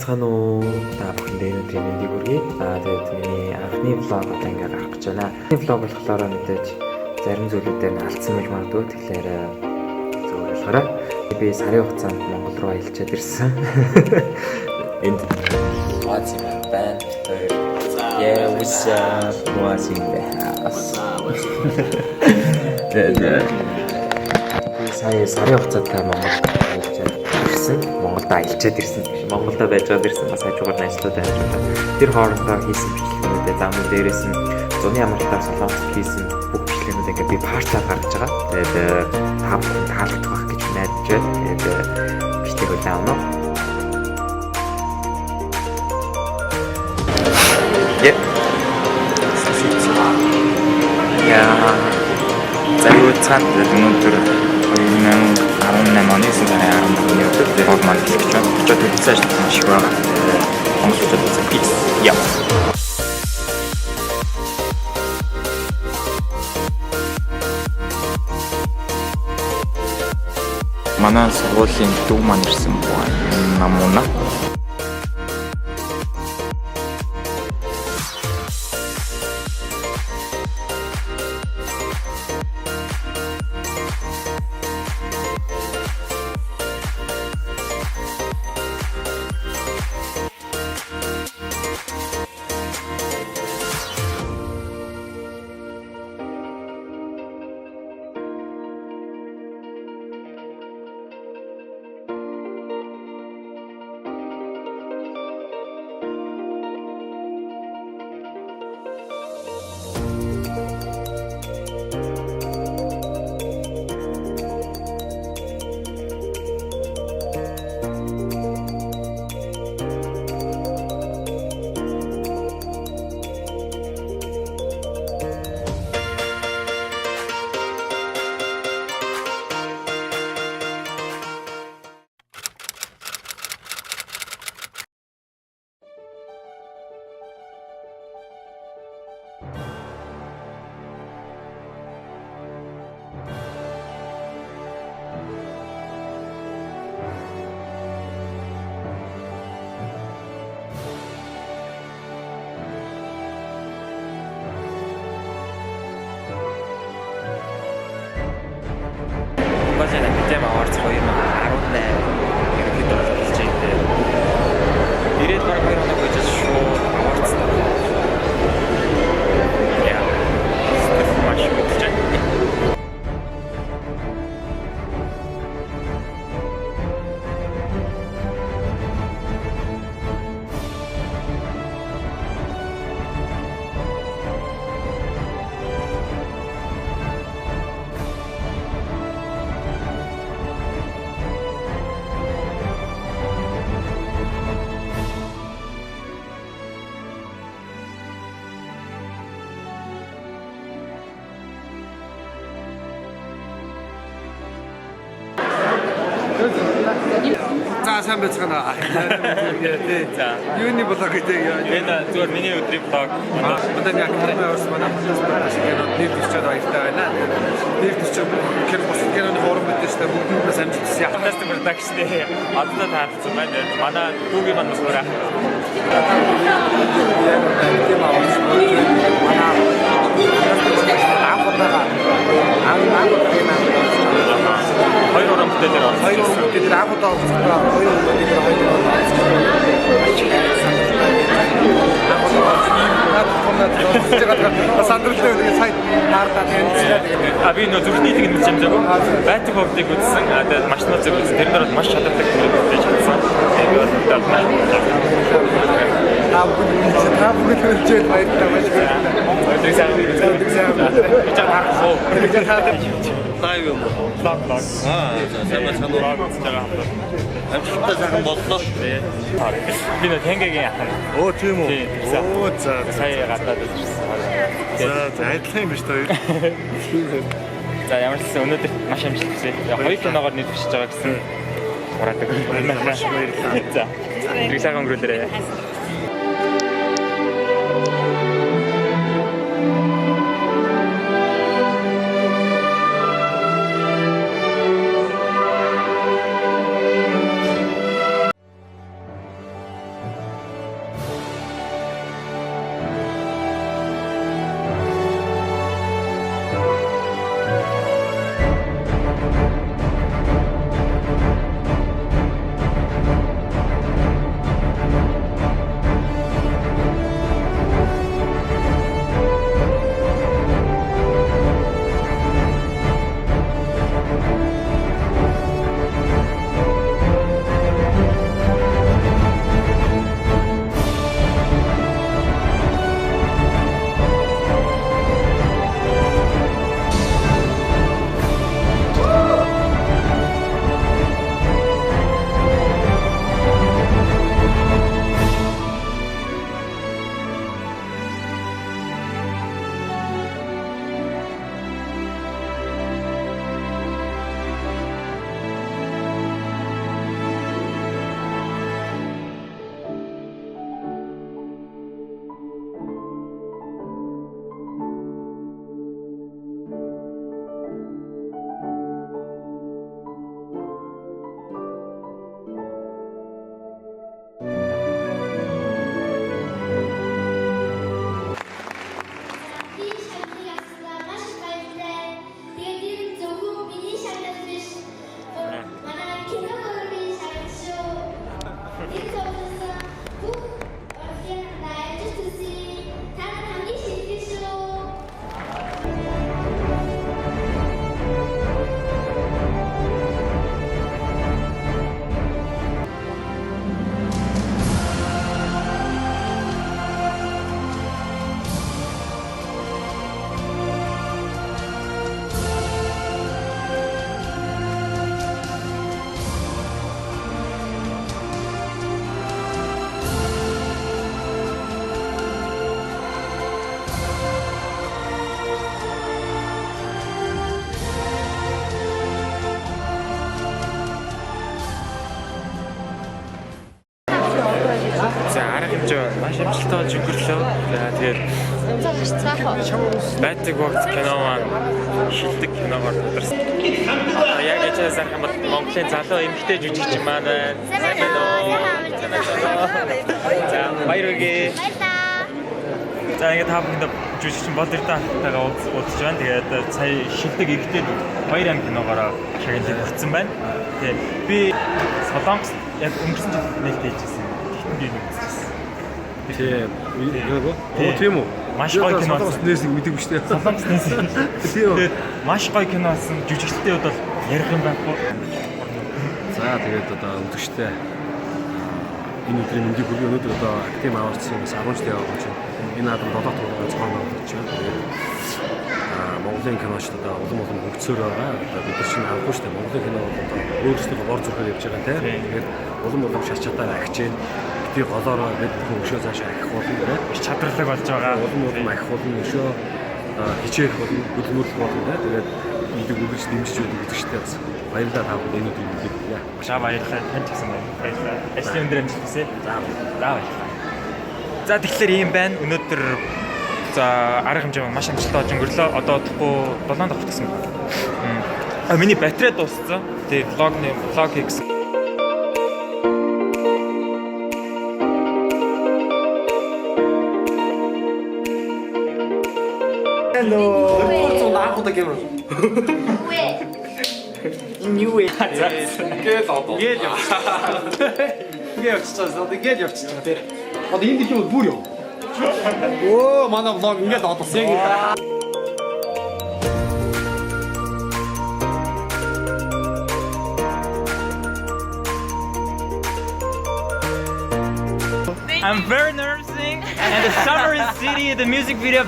Байцгаана уу? Та бүхэндээ өнөөдрийн мэндийг хүргэе. Тэгээд миний анхны влог одоо ингээ гарах гэж байна. Энэ влог болохоор мэдээж зарим зүйлүүдээр нь алдсан байж магадгүй. Тэгэхээр зөв ойлгоорой. Би сарын хугацаанд Монгол руу аялчаад ирсэн. Энд What's in my band? Yeah, what's up? What's in the house? Сарын хугацаанд Монголд аялчаад ирсэн. Монголд аялчаад ирсэн. Монголд байжгаад ирсэн бас хажуугаар найзлууд ажиллаад. Тэр хоорондоо хийсэн бичлэгүүдээ зам дээрээс нь зуны амралтаар солонгост хийсэн бүх бичлэгүүд ингээ би партаар гаргаж байгаа. Тэгээд та бүхэн таалагдах байх гэж найдаж байна. Тэгээд бичлэг авна. Yep. Яа. Заримуд цаанд өнөөдөр 2018 оны 9 сарын 11-ний өдөр тэр маань хэлж байна. Очоод үзсэн ажил маш их байгаа. Монголчууд үзэх гэж яв. Манай сургуулийн дүү маань ирсэн намуна. Бажана битэм аварч 2018 ерөнхийдөө болж байгаа юм. Ирээд баг 2 хоног гэж шууд аварцсан. Яа. Маш мэдчихэж. За сайн байцгаана. Тий. За. Юуны блог гэдэг яа. Энэ зүгээр миний өдрийн блог. Одоо яг камераас манай кинод нэр дэвчээд баяртай байна. Нэр дэвчээд кино бос киноны форум мэдээж та бүгдээс амжилтсан. Fantastic production-ийн одоо таарлцсан байна. Манай түүгийн маань бас бүрээ. Хоёр орон бүтээлээр орсон. Хоёр орон бүтээлээр агуудаа олцгоо хоёр орон бүтээлээр хоёр орон сандралтай үеийн сайт хаардаа танилцлаа. Би нөө зүрхний нэг мэдсэн юм зөөгөө. Байтг ховдыг үзсэн. Тэгээд маш нөө зөв үзсэн. Тэрнээр бол маш чадвартай гэж хэлсэн. Тэгээд бүгд хөржил баяртай маш баяртай. Би чам харахгүй. Лайв юм. Лаг. сайн байна. Амжилттай сайхан боллоо. Би нөө тэнгэгийн ахын. Оо тийм үү. Оо за. Сая гадаад ирсэн. За адилхан юм биш үү? За ямар ч гэсэн өнөөдөр маш амжилт хүсье. Хоёр киногоор нийт бичиж байгаа гэсэн ураадаг. Маш баярлалаа. За. Тэрийг сайхан өнгөрүүлээрэй. маш амжилттай болж өнгөрлөө. Тэгээд Унцаа хашцгаах уу? Байтаг багц кино маань шилдэг киногоор тодорсон. Яг гэж сайхан бол Монголын залуу эмэгтэй жүжигчин маань байна. Сайн байна уу? За баяргээ. Баярлаа. За ингээд та бүхэнд жүжигчин бол ирдэнтэйгээ уулзж байна. Тэгээд сая шилдэг эмэгтэй баяр амт киногоор шагналыг өгсөн байна. Тэгээд би Солонгос яг өнгөрсөн жил нээлттэй хийжсэн. Тэгтэн би нэг үзчихсэн. Тийм үү? Маш гоё кино. Солонгоснээс мэдээгүй шүү дээ. Солонгоснээс. Тийм үү? Тэгээд маш гоё кино болсон. Жүжигчтэй бол ярих юм байхгүй. За тэгээд одоо үзэгчтэй энэ өдрийн мэндийг хүргэе. Өнөөдөр одоо актив аварцсан 10 жил яваа гэж энэ наадам 7 дугаар зохион байгуулж байна. Тэгээд Монголын киноч одоо улам хөгжсөөр байгаа. Одоо бид нар чинь харахгүй шүү дээ. Монголын кино бол одоо өөрсдөө бор зүрхээр явж байгаа тийм. Тэгээд улам шат чатаар ахиж байна. Би голоороо бид хөвшөө цааш ахих болно гэдэг. Маш чадварлаг болж байгаа. Улам ахих болно өшөө хичээх болно, хөдөлмөрлөх болно тийм. Тэгээд энийг үргэлж дэмжиж байдаг үзэгчтэй бас баярлалаа та бүхэн энэ өдрийн мэндийг хүргэе. Маш баярлалаа. Танд ч гэсэн баярлалаа. Ажлын өндөр амжилт хүсье. За баярлалаа. За тэгэхээр ийм байна. Өнөөдөр за арга хэмжээ маань маш амжилттай болж өнгөрлөө. Одоо удахгүй 7 давхар гэсэн. Миний батарей дууссан. Тэгээ влог хийсэн. Hello. Report 나고다 게임. 왜? New Гээд одоо. Гээд явчихсан. Гээд явчихсан. Одоо энэ дэлхийн бүр юу? Оо, манай влог ингээд одолсон яг. I'm very nervous and the summer is city, the music video.